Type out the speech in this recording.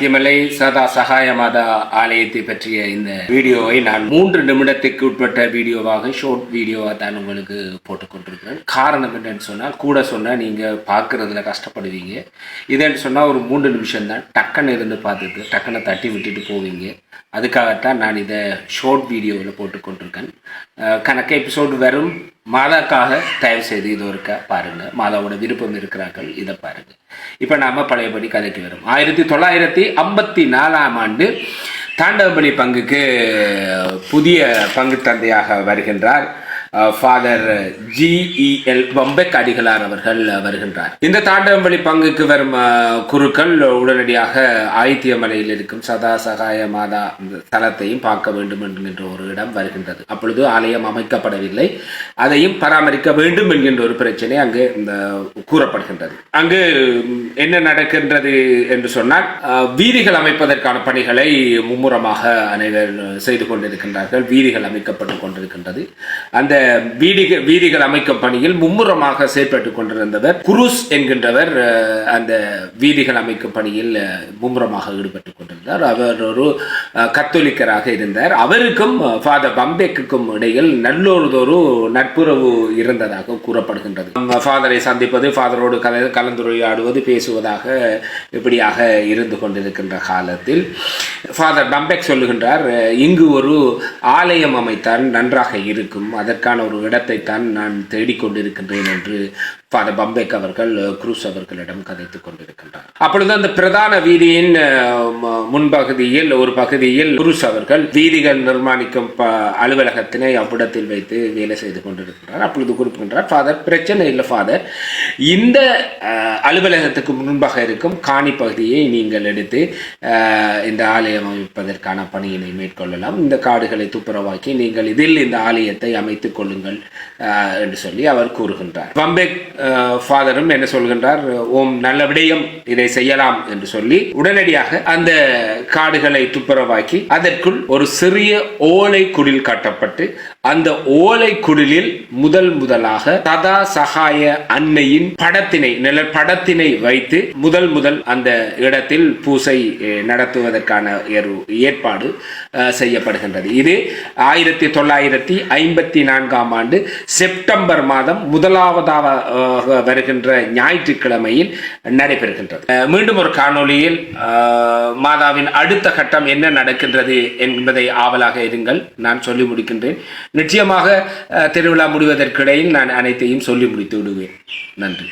ஆயித்தியமலை சதா சகாயமாதா ஆலயத்தை பற்றிய இந்த வீடியோவை நான் 3 நிமிடத்துக்கு உட்பட்ட வீடியோவாக ஷார்ட் வீடியோவாக தான் உங்களுக்கு போட்டுக்கொண்டிருக்கிறேன். காரணம் என்னன்னு சொன்னால், கூட சொன்னால் நீங்கள் பார்க்குறதுல கஷ்டப்படுவீங்க. இதன்னு சொன்னால் ஒரு 3 நிமிஷம் தான், டக்குன்னு இருந்து பார்த்துட்டு டக்குன்னு தட்டி விட்டுட்டு போவீங்க. அதுக்காகத்தான் நான் இதை ஷார்ட் வீடியோவில் போட்டுக்கொண்டிருக்கேன். கணக்கு எபிசோடு வரும். மாதாக்காக தயவு செய்து இது ஒருக்க பாருங்கள். மாதாவோட விருப்பம் இருக்கிறார்கள், இதை பாருங்கள். இப்போ நாம் பழையபடி கதைக்கு வரும். 1954ஆம் ஆண்டு தாண்டவபலி பங்குக்கு புதிய பங்கு தந்தையாக வருகின்றார் ஃபாதர் GEL பம்பெக் அடிகளார் அவர்கள் வருகின்றார். இந்த தாண்டவபலி பங்குக்கு வரும் குருக்கள் உடனடியாக ஆயித்தியமலையில் இருக்கும் சதா சகாய மாதா தலத்தையும் பார்க்க வேண்டும் என்கின்ற ஒரு இடம் வருகின்றது. அப்பொழுது ஆலயம் அமைக்கப்படவில்லை, அதையும் பராமரிக்க வேண்டும் என்கின்ற ஒரு பிரச்சனை அங்கு கூறப்படுகின்றது. அங்கு என்ன நடக்கின்றது என்று சொன்னால், வீதிகள் அமைப்பதற்கான பணிகளை மும்முரமாக அனைவர் செய்து கொண்டிருக்கின்றார்கள். வீதிகள் அமைக்கப்பட்டுக் கொண்டிருக்கின்றது. அந்த வீதிகள் அமைக்கும் பணியில் மும்முரமாக செயற்பட்டுக் கொண்டிருந்தவர் குரூஸ் என்கின்றவர். அந்த வீதிகள் அமைக்கும் பணியில் மும்முரமாக ஈடுபட்டுக் கொண்டிருந்தார். அவர் ஒரு கத்தோலிக்கராக இருந்தார். அவருக்கும் ஃபாதர் பம்பெக்குக்கும் இடையில் நல்லொரு நட்புறவு இருந்ததாக கூறப்படுகின்றது. ஃபாதரை சந்திப்பது, ஃபாதரோடு கலந்துரையாடுவது, பேசுவதாக இப்படியாக இருந்து கொண்டிருக்கின்ற காலத்தில் ஃபாதர் பம்பெக் சொல்லுகின்றார், இங்கு ஒரு ஆலயம் அமைத்தால் நன்றாக இருக்கும், அதற்கான ஒரு இடத்தை தான் நான் தேடிக்கொண்டிருக்கின்றேன் என்று ஃபாதர் பம்பெக் அவர்கள் குரூஸ் அவர்களிடம் கதைத்துக் கொண்டிருக்கின்றார். அப்பொழுது அந்த பிரதான வீதியின் முன்பகுதியில் ஒரு பகுதியில் குரூஸ் அவர்கள் வீதிகள் நிர்மாணிக்கும் அலுவலகத்தினை அவ்விடத்தில் வைத்து வேலை செய்து கொண்டிருக்கின்றார். அப்பொழுது குறிப்பிடுகின்றார், ஃபாதர் பிரச்சனை இல்லை ஃபாதர், இந்த அலுவலகத்துக்கு முன்பாக இருக்கும் காணி பகுதியை நீங்கள் எடுத்து இந்த ஆலயம் அமைப்பதற்கான பணியினை மேற்கொள்ளலாம். இந்த காடுகளை துப்புரவாக்கி நீங்கள் இதில் இந்த ஆலயத்தை அமைத்துக் கொள்ளுங்கள் என்று சொல்லி அவர் கூறுகின்றார். பம்பெக் ஃபாதரும் என்ன சொல்கின்றார், ஓம் நல்ல விடயம், இதை செய்யலாம் என்று சொல்லி உடனடியாக அந்த காடுகளை துப்புரவாக்கி அதற்குள் ஒரு சிறிய ஓலை குடில் கட்டப்பட்டு அந்த ஓலை குடிலில் முதலாக சதா சகாய அன்னையின் படத்தினை வைத்து முதல் அந்த இடத்தில் பூசை நடத்துவதற்கான ஏற்பாடு செய்யப்படுகின்றது. இது 1954ஆம் ஆண்டு செப்டம்பர் மாதம் 1வது வருகின்ற ஞாயிற்றுக்கிழமையில் நடைபெறுகின்றது. மீண்டும் ஒரு காணொளியில் மாதாவின் அடுத்த கட்டம் என்ன நடக்கின்றது என்பதை ஆவலாக இருங்கள். நான் சொல்லி முடிக்கின்றேன். நிச்சயமாக திருவிழா முடிவதற்கிடையில் நான் அனைத்தையும் சொல்லி முடித்து விடுவேன். நன்றி.